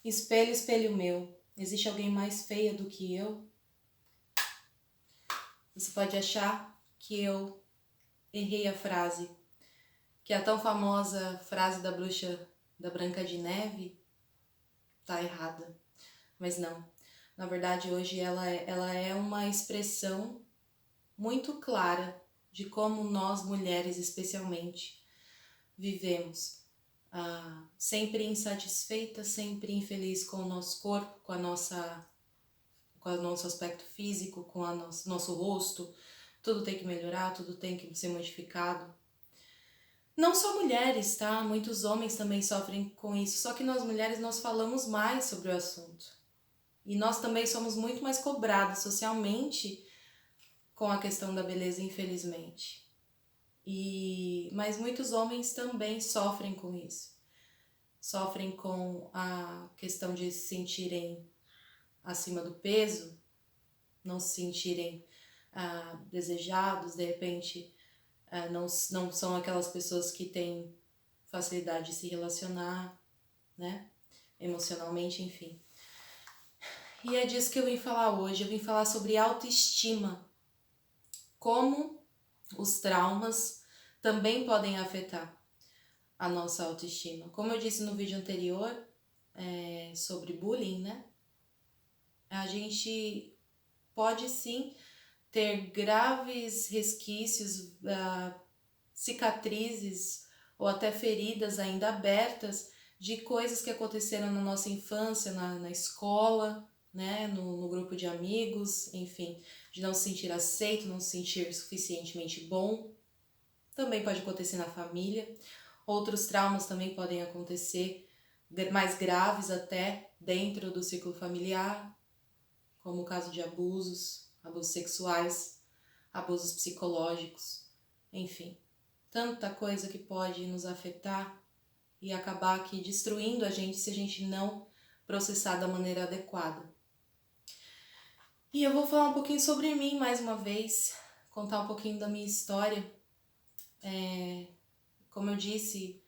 Espelho, espelho meu, existe alguém mais feia do que eu? Você pode achar que eu errei a frase, que a tão famosa frase da bruxa da Branca de Neve tá errada, mas não. Na verdade, hoje ela é uma expressão muito clara de como nós mulheres, especialmente, vivemos. Sempre insatisfeita, sempre infeliz com o nosso corpo, com o nosso aspecto físico, com o nosso rosto. Tudo tem que melhorar, tudo tem que ser modificado. Não só mulheres, tá? Muitos homens também sofrem com isso, só que nós mulheres nós falamos mais sobre o assunto. E nós também somos muito mais cobradas socialmente com a questão da beleza, infelizmente. Mas muitos homens também sofrem com isso. Sofrem com a questão de se sentirem acima do peso, não se sentirem desejados, de repente não são aquelas pessoas que têm facilidade de se relacionar, né? Emocionalmente, enfim. E é disso que eu vim falar hoje. Eu vim falar sobre autoestima. Como os traumas também podem afetar a nossa autoestima. Como eu disse no vídeo anterior sobre bullying, né? A gente pode sim ter graves resquícios, cicatrizes ou até feridas ainda abertas de coisas que aconteceram na nossa infância, na escola, né, no grupo de amigos, enfim, de não se sentir aceito, não se sentir suficientemente bom. Também pode acontecer na família. Outros traumas também podem acontecer, mais graves até, dentro do ciclo familiar, como o caso de abusos sexuais, abusos psicológicos, enfim. Tanta coisa que pode nos afetar e acabar aqui destruindo a gente se a gente não processar da maneira adequada. E eu vou falar um pouquinho sobre mim mais uma vez, contar um pouquinho da minha história. Como eu disse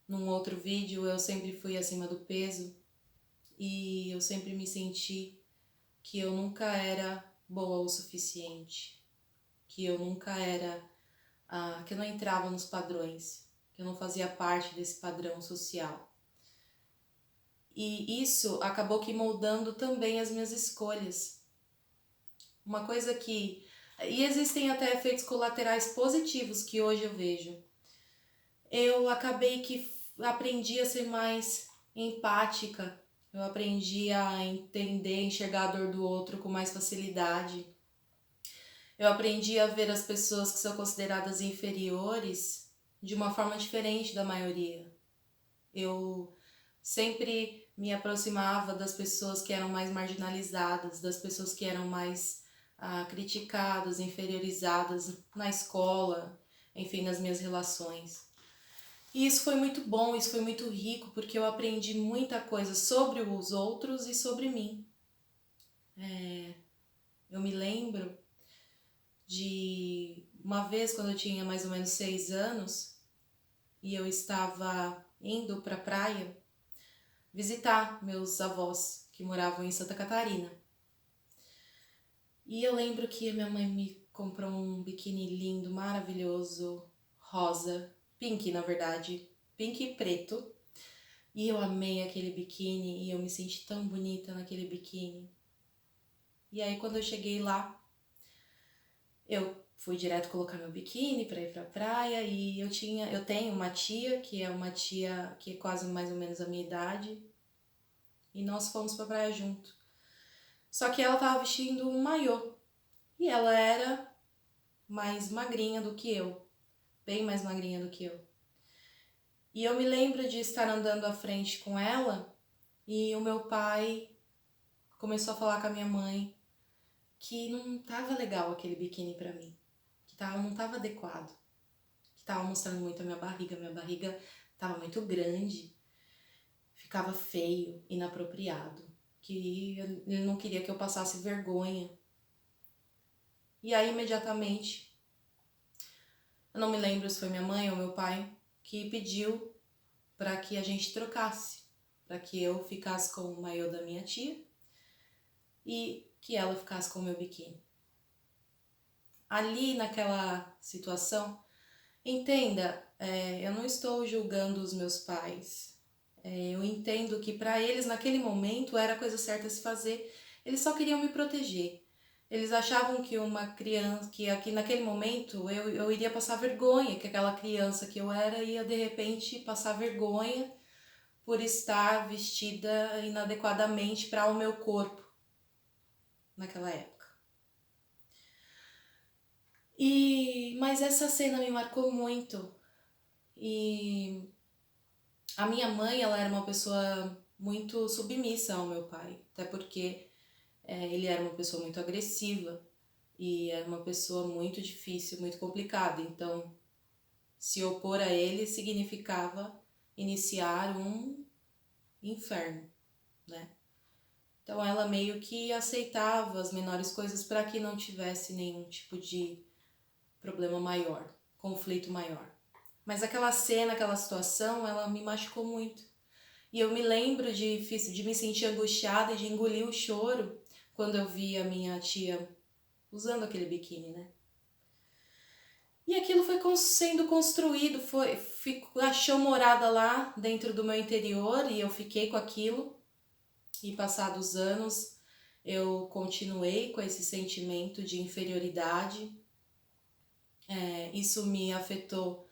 num outro vídeo, eu sempre fui acima do peso e eu sempre me senti que eu nunca era boa o suficiente, que eu nunca era, que eu não entrava nos padrões, que eu não fazia parte desse padrão social. E isso acabou que moldando também as minhas escolhas. Uma coisa que... E existem até efeitos colaterais positivos que hoje eu vejo. Eu acabei que aprendi a ser mais empática, eu aprendi a entender, enxergar a dor do outro com mais facilidade. Eu aprendi a ver as pessoas que são consideradas inferiores de uma forma diferente da maioria. Eu sempre me aproximava das pessoas que eram mais marginalizadas, das pessoas que eram mais criticadas, inferiorizadas na escola, enfim, nas minhas relações. E isso foi muito bom, isso foi muito rico, porque eu aprendi muita coisa sobre os outros e sobre mim. Eu me lembro de uma vez, quando eu tinha mais ou menos 6 anos, e eu estava indo para a praia visitar meus avós, que moravam em Santa Catarina. E eu lembro que a minha mãe me comprou um biquíni lindo, maravilhoso, rosa, pink na verdade, pink e preto. E eu amei aquele biquíni e eu me senti tão bonita naquele biquíni. E aí quando eu cheguei lá, eu fui direto colocar meu biquíni para ir pra praia e eu tenho uma tia que é quase mais ou menos a minha idade. E nós fomos pra praia junto. Só que ela tava vestindo um maiô. E ela era mais magrinha do que eu. Bem mais magrinha do que eu. E eu me lembro de estar andando à frente com ela e o meu pai começou a falar com a minha mãe que não tava legal aquele biquíni pra mim. Que não tava adequado. Que tava mostrando muito a minha barriga tava muito grande. Ficava feio, inapropriado. Que ele não queria que eu passasse vergonha. E aí, imediatamente, eu não me lembro se foi minha mãe ou meu pai, que pediu para que a gente trocasse. para que eu ficasse com o maiô da minha tia e que ela ficasse com o meu biquíni. Ali naquela situação, entenda, eu não estou julgando os meus pais. Eu entendo que para eles naquele momento era a coisa certa a se fazer. Eles só queriam me proteger. Eles achavam que uma criança, que aqui naquele momento eu iria passar vergonha, que aquela criança que eu era ia de repente passar vergonha por estar vestida inadequadamente para o meu corpo naquela época. Mas essa cena me marcou muito. E a minha mãe, ela era uma pessoa muito submissa ao meu pai, até porque ele era uma pessoa muito agressiva e era uma pessoa muito difícil, muito complicada. Então, se opor a ele significava iniciar um inferno, né? Então ela meio que aceitava as menores coisas para que não tivesse nenhum tipo de problema maior, conflito maior. Mas aquela cena, aquela situação, ela me machucou muito. E eu me lembro de me sentir angustiada e de engolir o choro quando eu vi a minha tia usando aquele biquíni, né? E aquilo foi sendo construído, achou morada lá dentro do meu interior e eu fiquei com aquilo. E passados anos, eu continuei com esse sentimento de inferioridade. Isso me afetou,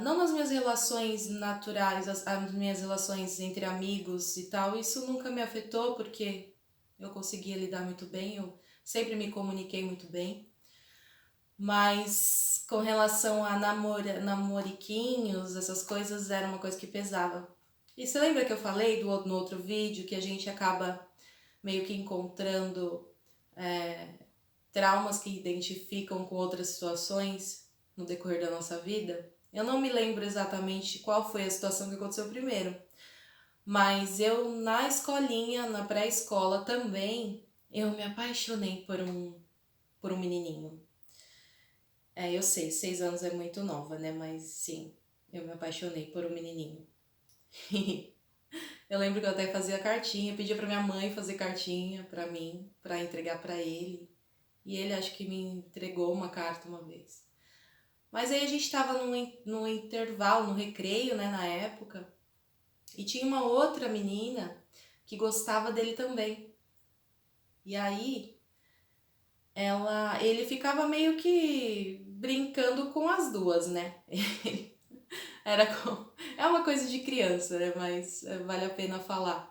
não nas minhas relações naturais, as minhas relações entre amigos e tal. Isso nunca me afetou porque eu conseguia lidar muito bem, eu sempre me comuniquei muito bem. Mas com relação a namoriquinhos, essas coisas era uma coisa que pesava. E você lembra que eu falei no outro vídeo que a gente acaba meio que encontrando traumas que identificam com outras situações no decorrer da nossa vida? Eu não me lembro exatamente qual foi a situação que aconteceu primeiro, mas eu na escolinha, na pré-escola também, eu me apaixonei por um menininho. Eu sei, 6 anos é muito nova, né? Mas sim, eu me apaixonei por um menininho. Eu lembro que eu até fazia cartinha, pedia pra minha mãe fazer cartinha pra mim, pra entregar pra ele. E ele acho que me entregou uma carta uma vez. Mas aí a gente tava no intervalo, no recreio, né, na época. E tinha uma outra menina que gostava dele também. E aí ele ficava meio que brincando com as duas, né? É uma coisa de criança, né? Mas vale a pena falar.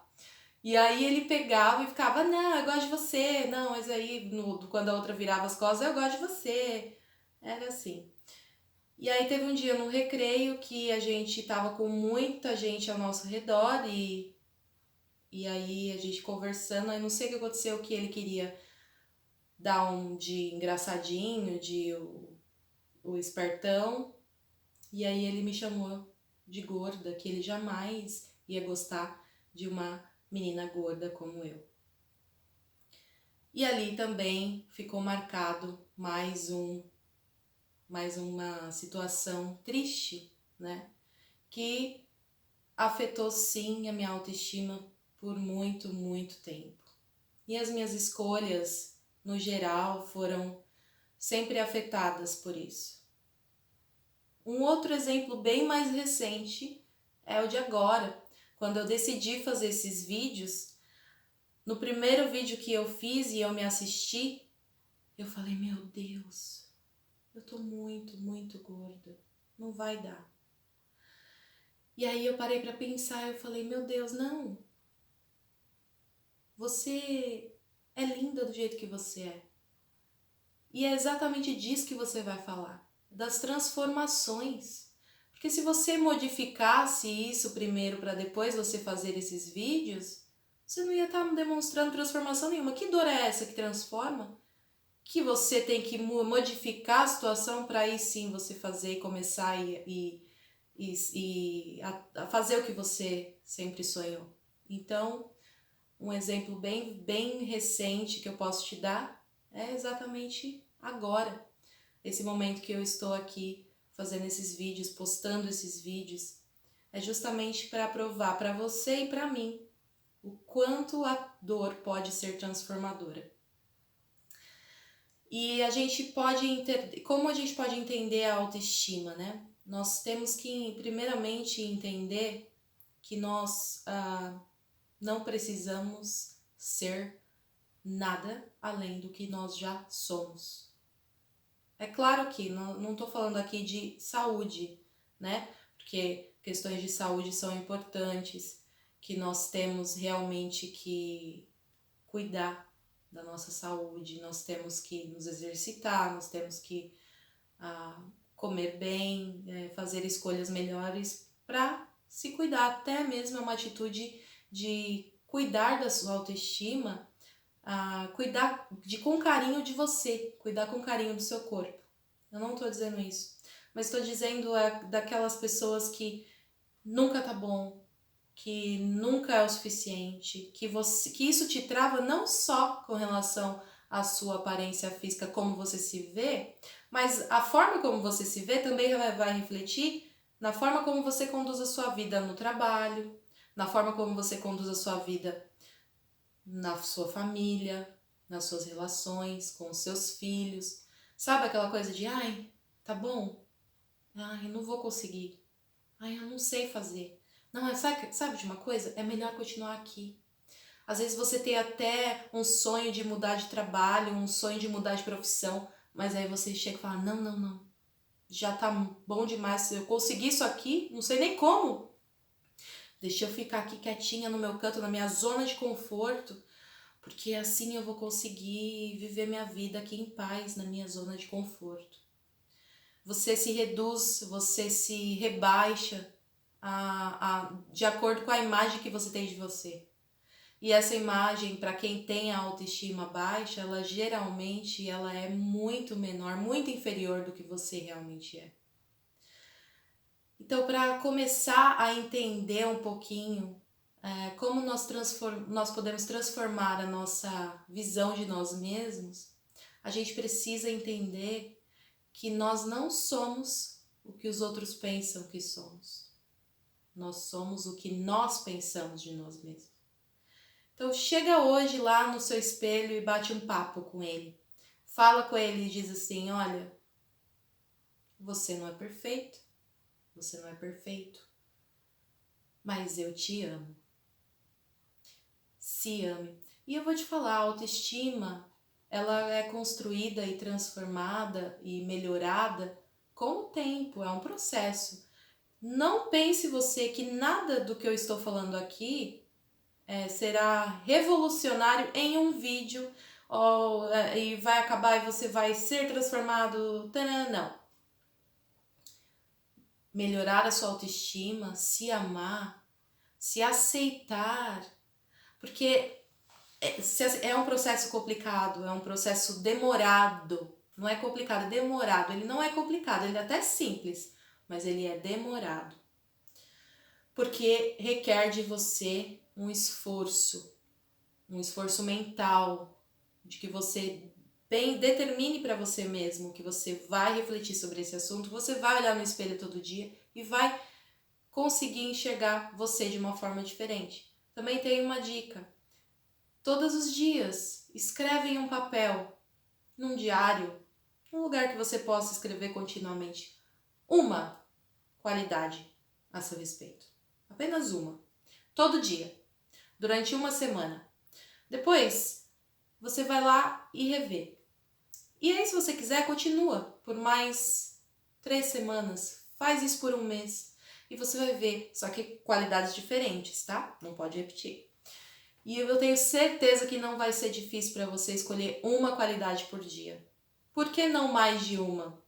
E aí ele pegava e ficava, não, eu gosto de você. Não, mas aí quando a outra virava as costas, eu gosto de você. Era assim. E aí teve um dia no recreio que a gente tava com muita gente ao nosso redor e aí a gente conversando, aí não sei o que aconteceu, que ele queria dar um de engraçadinho, o espertão, e aí ele me chamou de gorda, que ele jamais ia gostar de uma menina gorda como eu. E ali também ficou marcado mais uma situação triste, né? Que afetou sim a minha autoestima por muito, muito tempo. E as minhas escolhas, no geral, foram sempre afetadas por isso. Um outro exemplo bem mais recente é o de agora, quando eu decidi fazer esses vídeos. No primeiro vídeo que eu fiz e eu me assisti, eu falei, meu Deus, eu tô muito, muito gorda, não vai dar. E aí eu parei pra pensar, eu falei, meu Deus, não. Você é linda do jeito que você é. E é exatamente disso que você vai falar, das transformações. Porque se você modificasse isso primeiro para depois você fazer esses vídeos, você não ia estar demonstrando transformação nenhuma. Que dor é essa que transforma? Que você tem que modificar a situação para aí sim você fazer e começar a fazer o que você sempre sonhou. Então, um exemplo bem, bem recente que eu posso te dar é exatamente agora. Esse momento que eu estou aqui fazendo esses vídeos, postando esses vídeos. é justamente para provar para você e para mim o quanto a dor pode ser transformadora. E a gente pode entender, como a gente pode entender a autoestima, né? Nós temos que, primeiramente, entender que nós não precisamos ser nada além do que nós já somos. É claro que não estou falando aqui de saúde, né? Porque questões de saúde são importantes, que nós temos realmente que cuidar da nossa saúde, nós temos que nos exercitar, nós temos que comer bem, fazer escolhas melhores para se cuidar. Até mesmo é uma atitude de cuidar da sua autoestima, cuidar com carinho de você, cuidar com carinho do seu corpo. Eu não estou dizendo isso, mas estou dizendo daquelas pessoas que nunca tá bom, que nunca é o suficiente, que isso te trava não só com relação à sua aparência física, como você se vê, mas a forma como você se vê também vai refletir na forma como você conduz a sua vida no trabalho, na forma como você conduz a sua vida na sua família, nas suas relações com os seus filhos. Sabe aquela coisa de, ai, tá bom? Ai, eu não vou conseguir. Ai, eu não sei fazer. Não, sabe de uma coisa? É melhor continuar aqui. Às vezes você tem até um sonho de mudar de trabalho, um sonho de mudar de profissão, mas aí você chega e fala, não. Já tá bom demais, eu consegui isso aqui, não sei nem como. Deixa eu ficar aqui quietinha no meu canto, na minha zona de conforto, porque assim eu vou conseguir viver minha vida aqui em paz, na minha zona de conforto. Você se reduz, você se rebaixa de acordo com a imagem que você tem de você. E essa imagem, para quem tem a autoestima baixa, ela geralmente é muito menor, muito inferior do que você realmente é. Então, para começar a entender um pouquinho como nós podemos transformar a nossa visão de nós mesmos, a gente precisa entender que nós não somos o que os outros pensam que somos. Nós somos o que nós pensamos de nós mesmos. Então chega hoje lá no seu espelho e bate um papo com ele. Fala com ele e diz assim, olha, você não é perfeito, mas eu te amo. Se ame. E eu vou te falar, a autoestima, ela é construída e transformada e melhorada com o tempo, é um processo. Não pense você que nada do que eu estou falando aqui será revolucionário em um vídeo e vai acabar e você vai ser transformado. Não. Melhorar a sua autoestima, se amar, se aceitar, porque é um processo complicado, é um processo demorado. Não é complicado, é demorado. Ele não é complicado, ele é até simples, mas ele é demorado. Porque requer de você um esforço mental, de que você determine para você mesmo que você vai refletir sobre esse assunto, você vai olhar no espelho todo dia e vai conseguir enxergar você de uma forma diferente. Também tem uma dica. Todos os dias, escreve em um papel, num diário, um lugar que você possa escrever continuamente, uma qualidade a seu respeito. Apenas uma. Todo dia. Durante uma semana. Depois, você vai lá e revê. E aí, se você quiser, continua por mais 3 semanas. Faz isso por um mês. E você vai ver, só que qualidades diferentes, tá? Não pode repetir. E eu tenho certeza que não vai ser difícil para você escolher uma qualidade por dia. Por que não mais de uma?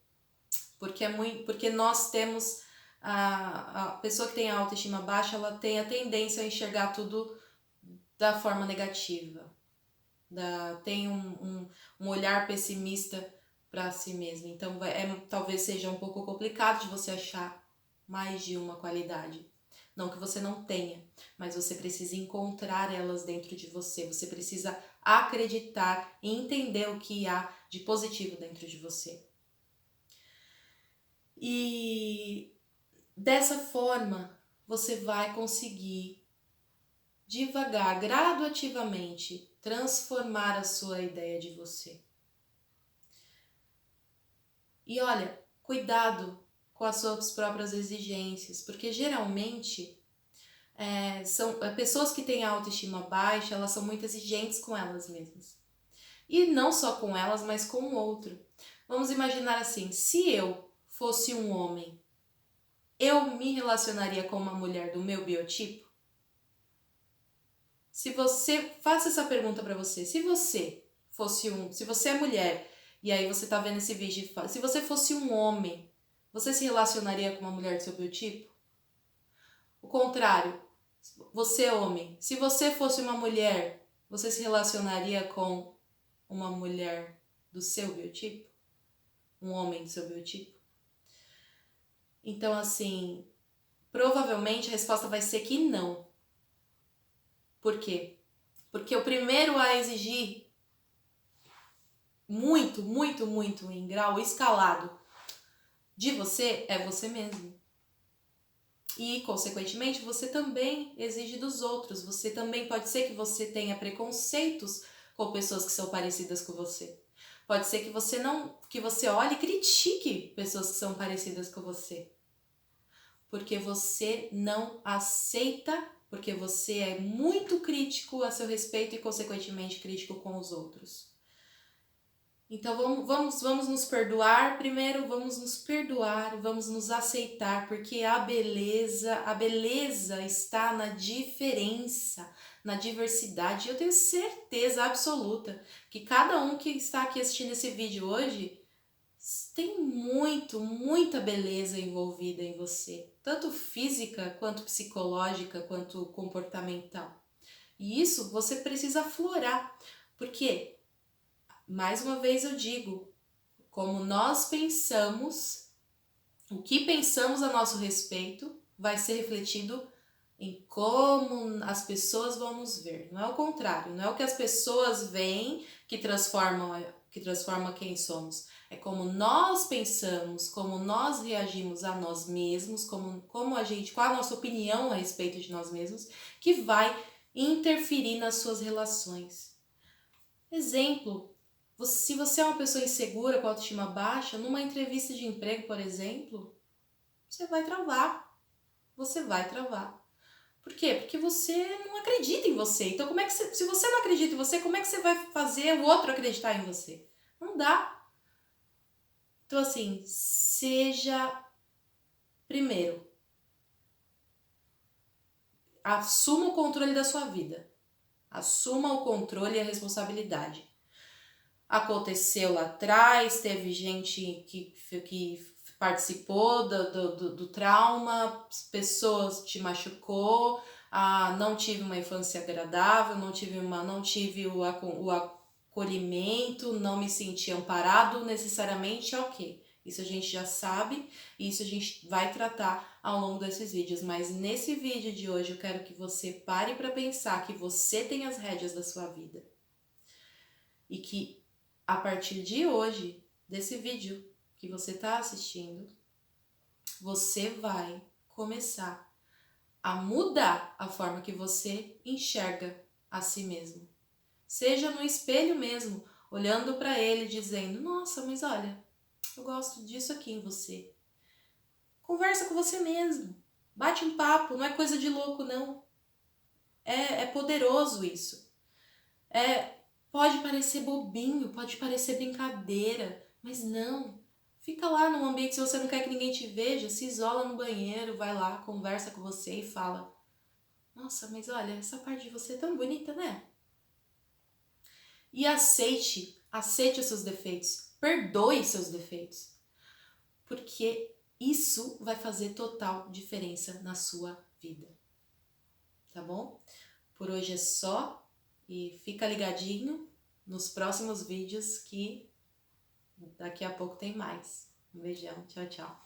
Porque nós temos a pessoa que tem a autoestima baixa, ela tem a tendência a enxergar tudo da forma negativa. Tem um olhar pessimista para si mesma. Então talvez seja um pouco complicado de você achar mais de uma qualidade. Não que você não tenha, mas você precisa encontrar elas dentro de você. Você precisa acreditar e entender o que há de positivo dentro de você. E dessa forma, você vai conseguir devagar, gradativamente, transformar a sua ideia de você. E olha, cuidado com as suas próprias exigências, porque geralmente são pessoas que têm autoestima baixa, elas são muito exigentes com elas mesmas. E não só com elas, mas com o outro. Vamos imaginar assim, se eu fosse um homem, eu me relacionaria com uma mulher do meu biotipo? Se você, faça essa pergunta para você, se você é mulher, e aí você tá vendo esse vídeo, se você fosse um homem, você se relacionaria com uma mulher do seu biotipo? O contrário, você é homem, se você fosse uma mulher, você se relacionaria com uma mulher do seu biotipo? Um homem do seu biotipo? Então, assim, provavelmente a resposta vai ser que não. Por quê? Porque o primeiro a exigir muito, muito, muito em grau escalado de você é você mesmo. E, consequentemente, você também exige dos outros. Você também pode ser que você tenha preconceitos com pessoas que são parecidas com você. Pode ser que você olhe e critique pessoas que são parecidas com você. Porque você não aceita, porque você é muito crítico a seu respeito e, consequentemente, crítico com os outros. Então vamos nos perdoar primeiro, vamos nos perdoar, vamos nos aceitar, porque a beleza está na diferença, na diversidade. Eu tenho certeza absoluta que cada um que está aqui assistindo esse vídeo hoje tem muita beleza envolvida em você, tanto física, quanto psicológica, quanto comportamental. E isso você precisa aflorar, porque mais uma vez eu digo, como nós pensamos, o que pensamos a nosso respeito vai ser refletido em como as pessoas vão nos ver. Não é o contrário, não é o que as pessoas veem que transforma quem somos. É como nós pensamos, como nós reagimos a nós mesmos, qual a nossa opinião a respeito de nós mesmos, que vai interferir nas suas relações. Exemplo, se você é uma pessoa insegura, com autoestima baixa, numa entrevista de emprego, por exemplo, você vai travar. Você vai travar. Por quê? Porque você não acredita em você. Então, se você não acredita em você, como é que você vai fazer o outro acreditar em você? Não dá. Então, assim, primeiro, assuma o controle da sua vida. Assuma o controle e a responsabilidade. Aconteceu lá atrás, teve gente que participou do trauma, pessoas te machucou, não tive uma infância agradável, não tive o acolhimento, não me senti amparado necessariamente, ok. Isso a gente já sabe e isso a gente vai tratar ao longo desses vídeos. Mas nesse vídeo de hoje eu quero que você pare para pensar que você tem as rédeas da sua vida. E que a partir de hoje, desse vídeo que você está assistindo, você vai começar a mudar a forma que você enxerga a si mesmo. Seja no espelho mesmo, olhando para ele dizendo: nossa, mas olha, eu gosto disso aqui em você. Conversa com você mesmo. Bate um papo, não é coisa de louco não. É poderoso isso. Pode parecer bobinho, pode parecer brincadeira, mas não. Fica lá num ambiente, se você não quer que ninguém te veja, se isola no banheiro, vai lá, conversa com você e fala: nossa, mas olha, essa parte de você é tão bonita, né? E aceite os seus defeitos, perdoe seus defeitos, porque isso vai fazer total diferença na sua vida, tá bom? Por hoje é só e fica ligadinho nos próximos vídeos que daqui a pouco tem mais. Um beijão, tchau, tchau.